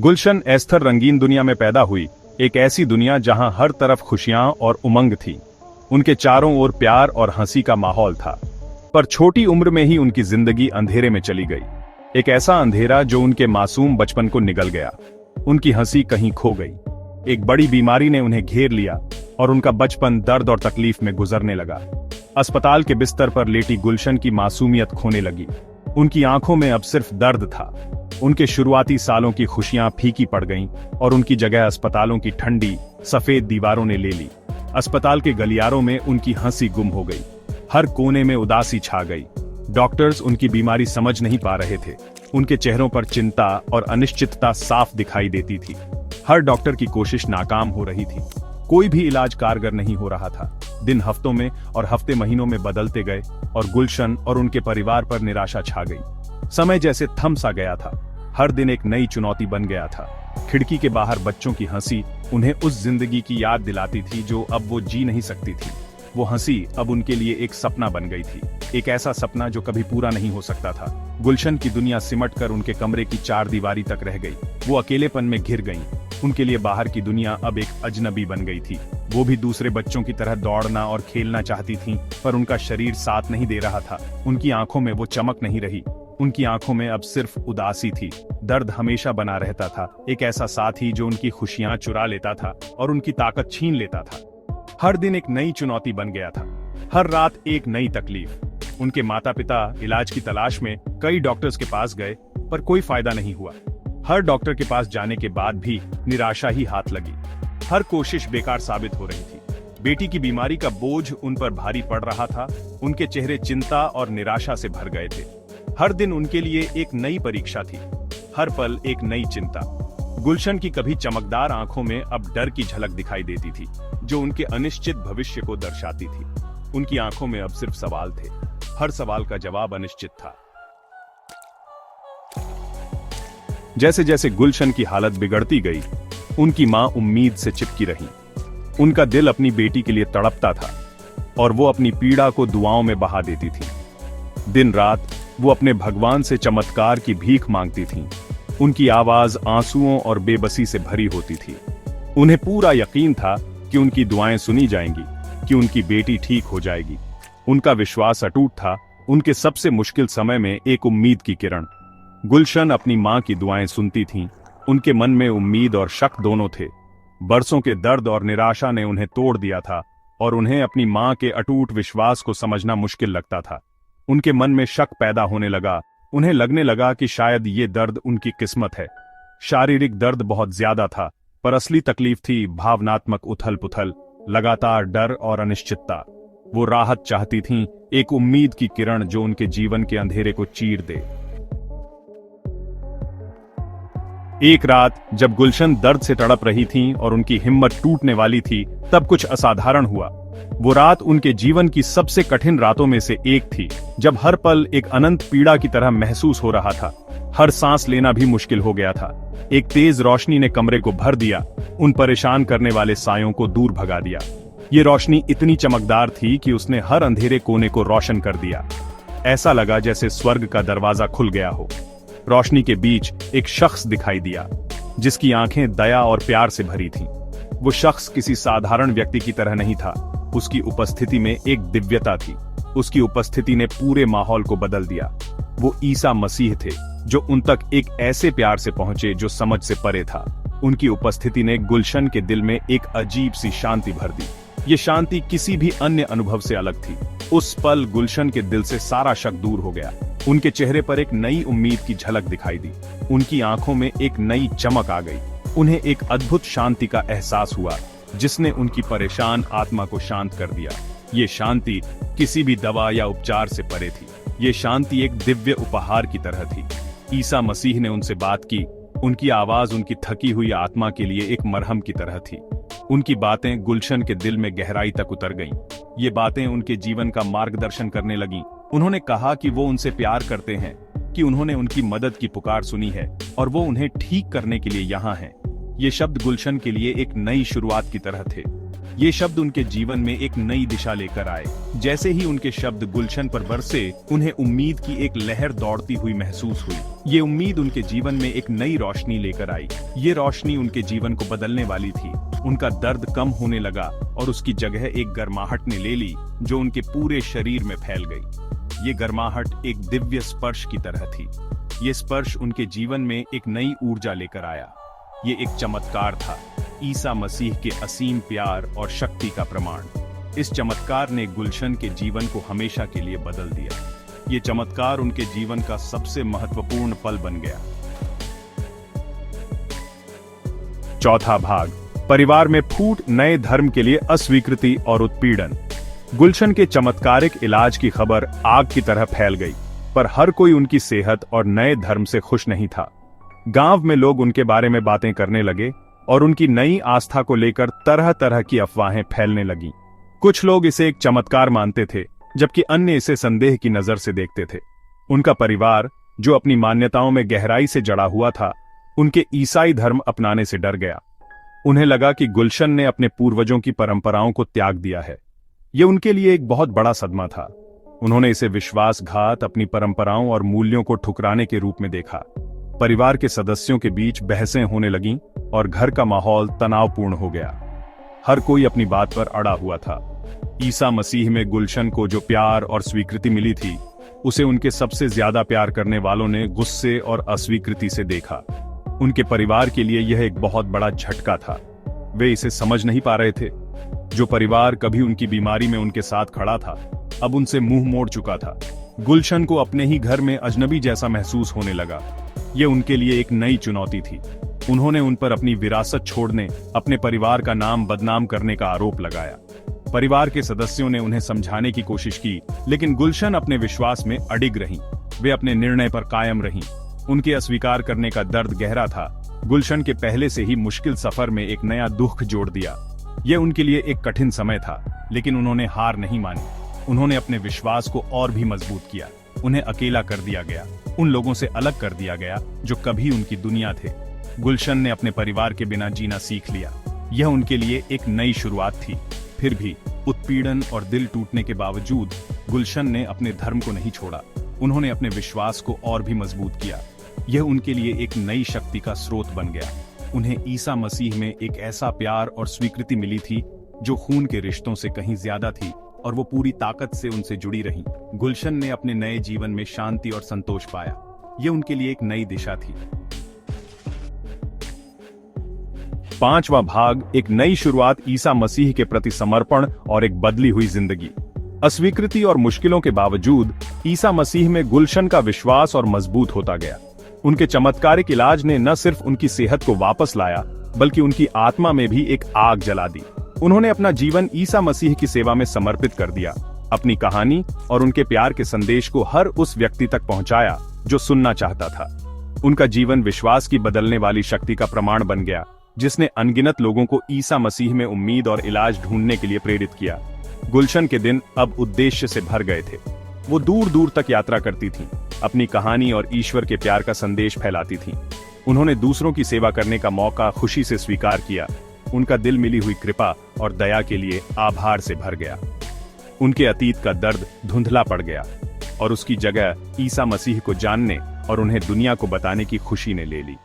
गुलशन Esther रंगीन दुनिया में पैदा हुई, एक ऐसी दुनिया जहां हर तरफ खुशियां और उमंग थी। उनके चारों ओर प्यार और हंसी का माहौल था। पर छोटी उम्र में ही उनकी जिंदगी अंधेरे में चली गई। एक ऐसा अंधेरा जो उनके मासूम बचपन को निगल गया। उनकी हंसी कहीं खो गई। एक बड़ी बीमारी ने उन्हें घेर लिया और उनका बचपन दर्द और तकलीफ में गुजरने लगा। अस्पताल के बिस्तर पर लेटी गुलशन की मासूमियत खोने लगी। उनकी आंखों में अब सिर्फ दर्द था। उनके शुरुआती सालों की खुशियां फीकी पड़ गईं और उनकी जगह अस्पतालों की ठंडी सफेद दीवारों ने ले ली। अस्पताल के गलियारों में उनकी हंसी गुम हो गई। हर कोने में उदासी छा गई। डॉक्टर्स उनकी बीमारी समझ नहीं पा रहे थे। उनके चेहरों पर चिंता और अनिश्चितता साफ दिखाई देती थी। हर डॉक्टर की कोशिश नाकाम हो रही थी। कोई भी इलाज कारगर नहीं हो रहा था। दिन हफ्तों में और हफ्ते महीनों में बदलते गए और गुलशन और उनके परिवार पर निराशा छा गई। समय जैसे थम सा गया था। हर दिन एक नई चुनौती बन गया था। खिड़की के बाहर बच्चों की हंसी उन्हें उस जिंदगी की याद दिलाती थी जो अब वो जी नहीं सकती थी। वो हंसी अब उनके लिए एक सपना बन गई थी, एक ऐसा सपना जो कभी पूरा नहीं हो सकता था। गुलशन की दुनिया सिमट कर उनके कमरे की चार दीवारी तक रह गई। वो अकेलेपन में घिर गईं। उनके लिए बाहर की दुनिया अब एक अजनबी बन गई थी। वो भी दूसरे बच्चों की तरह दौड़ना और खेलना चाहती थीं, पर उनका शरीर साथ नहीं दे रहा था। उनकी आंखों में वो चमक नहीं रही। उनकी आंखों में अब सिर्फ उदासी थी। दर्द हमेशा बना रहता था, एक ऐसा साथी जो उनकी खुशियां चुरा लेता था और उनकी ताकत छीन लेता था। हर दिन एक नई चुनौती बन गया था। हर रात एक नई तकलीफ। उनके माता पिता इलाज की तलाश में कई डॉक्टर्स के पास गए, पर कोई फायदा नहीं हुआ। हर डॉक्टर के पास जाने के बाद भी निराशा ही हाथ लगी। हर कोशिश बेकार साबित हो रही थी। बेटी की बीमारी का बोझ उन पर भारी पड़ रहा था। उनके चेहरे चिंता और निराशा से भर गए थे। हर दिन उनके लिए एक नई परीक्षा थी, हर पल एक नई चिंता। गुलशन की कभी चमकदार आंखों में अब डर की झलक दिखाई देती थी, जो उनके अनिश्चित भविष्य को दर्शाती थी। उनकी आंखों में अब सिर्फ सवाल थे, हर सवाल का जवाब अनिश्चित था। जैसे जैसे गुलशन की हालत बिगड़ती गई, उनकी मां उम्मीद से चिपकी रही। उनका दिल अपनी बेटी के लिए तड़पता था और वो अपनी पीड़ा को दुआओं में बहा देती थी। दिन रात वो अपने भगवान से चमत्कार की भीख मांगती थीं। उनकी आवाज आंसुओं और बेबसी से भरी होती थी। उन्हें पूरा यकीन था कि उनकी दुआएं सुनी जाएंगी, कि उनकी बेटी ठीक हो जाएगी। उनका विश्वास अटूट था। उनके सबसे मुश्किल समय में एक उम्मीद की किरण। गुलशन अपनी मां की दुआएं सुनती थीं। उनके मन में उम्मीद और शक दोनों थे। बरसों के दर्द और निराशा ने उन्हें तोड़ दिया था और उन्हें अपनी मां के अटूट विश्वास को समझना मुश्किल लगता था। उनके मन में शक पैदा होने लगा। उन्हें लगने लगा कि शायद ये दर्द उनकी किस्मत है। शारीरिक दर्द बहुत ज्यादा था, पर असली तकलीफ थी भावनात्मक उथल पुथल, लगातार डर और अनिश्चितता। वो राहत चाहती थीं, एक उम्मीद की किरण जो उनके जीवन के अंधेरे को चीर दे। एक रात जब गुलशन दर्द से तड़प रही थीं और उनकी हिम्मत टूटने वाली थी, तब कुछ असाधारण हुआ। वो रात उनके जीवन की सबसे कठिन रातों में से एक थी, जब हर पल एक अनंत पीड़ा की तरह महसूस हो रहा था। हर सांस लेना भी मुश्किल हो गया था। एक तेज रोशनी ने कमरे को भर दिया, उन परेशान करने वाले सायों को दूर भगा दिया। ये रोशनी इतनी चमकदार थी कि उसने हर अंधेरे कोने को रोशन कर दिया। ऐसा लगा जैसे स्वर्ग का दरवाजा खुल गया हो। रोशनी के बीच एक शख्स दिखाई दिया, जिसकी आंखें दया और प्यार से भरी थीं। वो शख्स किसी साधारण व्यक्ति की तरह नहीं था। उसकी उपस्थिति में एक दिव्यता थी। उसकी उपस्थिति ने पूरे माहौल को बदल दिया। वो ईसा मसीह थे, जो उन तक एक ऐसे प्यार से पहुंचे जो समझ से परे था। उनकी उपस्थिति ने गुलशन के दिल में एक अजीब सी शांति भर दी। ये शांति किसी भी अन्य अनुभव से अलग थी। उस पल गुलशन के दिल से सारा शक दूर हो गया। उनके चेहरे पर एक नई उम्मीद की झलक दिखाई दी। उनकी आंखों में एक नई चमक आ गई। उन्हें एक अद्भुत शांति का एहसास हुआ, जिसने उनकी परेशान आत्मा को शांत कर दिया। ये शांति किसी भी दवा या उपचार से परे थी। ये शांति एक दिव्य उपहार की तरह थी। ईसा मसीह ने उनसे बात की। उनकी आवाज उनकी थकी हुई आत्मा के लिए एक मरहम की तरह थी। उनकी बातें गुलशन के दिल में गहराई तक उतर गईं। ये बातें उनके जीवन का मार्गदर्शन करने लगीं। उन्होंने कहा कि वो उनसे प्यार करते हैं, कि उन्होंने उनकी मदद की पुकार सुनी है और वो उन्हें ठीक करने के लिए यहाँ हैं। ये शब्द गुलशन के लिए एक नई शुरुआत की तरह थे। ये शब्द उनके जीवन में एक नई दिशा लेकर आए। जैसे ही उनके शब्द गुलशन पर बरसे, उन्हें उम्मीद की एक लहर दौड़ती हुई महसूस हुई। ये उम्मीद उनके जीवन में एक नई रोशनी लेकर आई। ये रोशनी उनके जीवन को बदलने वाली थी। उनका दर्द कम होने लगा और उसकी जगह एक गर्माहट ने ले ली जो उनके पूरे शरीर में फैल गई। ये गर्माहट एक दिव्य स्पर्श की तरह थी। ये स्पर्श उनके जीवन में एक नई ऊर्जा लेकर आया। ये एक चमत्कार था, ईसा मसीह के असीम प्यार और शक्ति का प्रमाण। इस चमत्कार ने गुलशन के जीवन को हमेशा के लिए बदल दिया। ये चमत्कार उनके जीवन का सबसे महत्वपूर्ण पल बन गया। चौथा भाग, परिवार में फूट, नए धर्म के लिए अस्वीकृति और उत्पीड़न। गुलशन के चमत्कारिक इलाज की खबर आग की तरह फैल गई, पर हर कोई उनकी सेहत और नए धर्म से खुश नहीं था। गांव में लोग उनके बारे में बातें करने लगे और उनकी नई आस्था को लेकर तरह तरह की अफवाहें फैलने लगीं। कुछ लोग इसे एक चमत्कार मानते थे, जबकि अन्य इसे संदेह की नजर से देखते थे। उनका परिवार, जो अपनी मान्यताओं में गहराई से जड़ा हुआ था, उनके ईसाई धर्म अपनाने से डर गया। उन्हें लगा कि गुलशन ने अपने पूर्वजों की परंपराओं को त्याग दिया है। यह उनके लिए एक बहुत बड़ा सदमा था। उन्होंने इसे विश्वासघात, अपनी परंपराओं और मूल्यों को ठुकराने के रूप में देखा। परिवार के सदस्यों के बीच बहसें होने लगीं और घर का माहौल तनावपूर्ण हो गया। हर कोई अपनी बात पर अड़ा हुआ था। ईसा मसीह में गुलशन को जो प्यार और स्वीकृति मिली थी, उसे उनके सबसे ज्यादा प्यार करने वालों ने गुस्से और अस्वीकृति से देखा। उनके परिवार के लिए यह एक बहुत बड़ा झटका था। वे इसे समझ नहीं पा रहे थे। जो परिवार कभी उनकी बीमारी में उनके साथ खड़ा था, अब उनसे मुंह मोड़ चुका था। गुलशन को अपने ही घर में अजनबी जैसा महसूस होने लगा। ये उनके लिए एक नई चुनौती थी। उन्होंने उन पर अपनी विरासत छोड़ने, अपने परिवार का नाम बदनाम करने का आरोप लगाया। परिवार के सदस्यों ने उन्हें समझाने की कोशिश की, लेकिन गुलशन अपने विश्वास में अडिग रहीं। वे अपने निर्णय पर कायम रहीं। उनके अस्वीकार करने का दर्द गहरा था। गुलशन के पहले से ही मुश्किल सफर में एक नया दुख जोड़ दिया। यह उनके लिए एक कठिन समय था, लेकिन उन्होंने हार नहीं मानी। उन्होंने अपने विश्वास को और भी मजबूत किया। उन्हें अकेला कर दिया गया, उन लोगों से अलग कर दिया गया जो कभी उनकी दुनिया थे। गुलशन ने अपने परिवार के बिना जीना सीख लिया। यह उनके लिए एक नई शुरुआत थी। फिर भी उत्पीड़न और दिल टूटने के बावजूद गुलशन ने अपने धर्म को नहीं छोड़ा। उन्होंने अपने विश्वास को और भी मजबूत किया। यह उनके लिए एक नई शक्ति का स्रोत बन गया। उन्हें ईसा मसीह में एक ऐसा प्यार और स्वीकृति मिली थी जो खून के रिश्तों से कहीं ज्यादा थी, और वो पूरी ताकत से उनसे जुड़ी रहीं। गुलशन ने अपने नए जीवन में शांति और संतोष पाया। यह उनके लिए एक नई दिशा थी। पांचवा भाग, एक नई शुरुआत, ईसा मसीह के प्रति समर्पण और एक बदली हुई जिंदगी। अस्वीकृति और मुश्किलों के बावजूद ईसा मसीह में गुलशन का विश्वास और मजबूत होता गया। उनके चमत्कारिक इलाज ने न सिर्फ उनकी सेहत को वापस लाया, बल्कि उनकी आत्मा में भी एक आग जला दी। उन्होंने अपना जीवन ईसा मसीह की सेवा में समर्पित कर दिया। अपनी कहानी और उनके प्यार के संदेश को हर उस व्यक्ति तक पहुंचाया जो सुनना चाहता था। उनका जीवन विश्वास की बदलने वाली शक्ति का प्रमाण बन गया, जिसने अनगिनत लोगों को ईसा मसीह में उम्मीद और इलाज ढूंढने के लिए प्रेरित किया। गुलशन के दिन अब उद्देश्य से भर गए थे। वो दूर दूर तक यात्रा करती थीं, अपनी कहानी और ईश्वर के प्यार का संदेश फैलाती थीं। उन्होंने दूसरों की सेवा करने का मौका खुशी से स्वीकार किया। उनका दिल मिली हुई कृपा और दया के लिए आभार से भर गया। उनके अतीत का दर्द धुंधला पड़ गया और उसकी जगह ईसा मसीह को जानने और उन्हें दुनिया को बताने की खुशी ने ले ली।